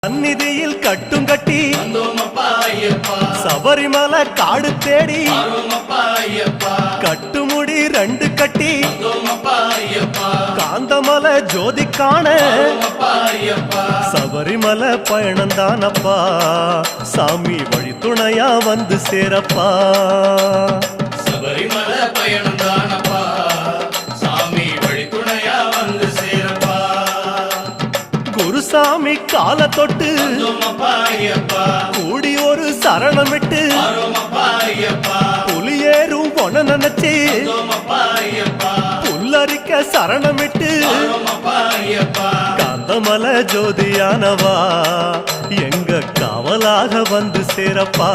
சந்நிதியில் கட்டும் கட்டி சபரிமலை காடு தேடி கட்டுமுடி 2 கட்டி காந்தமலை ஜோதி காண சபரிமலை பயணந்தானப்பா சாமி வழி துணையா வந்து சேரப்பா. சபரிமலை பயணந்தானப்பா சாமி வழி துணையா வந்து சேரப்பா. குருசாமி கால தொட்டு கூடி ஒரு சரணமிட்டு புலியேறும் பொன நினைச்சு புல்லரிக்க சரணமிட்டு காந்தமலை ஜோதியானவா எங்க காவலாக வந்து சேரப்பா.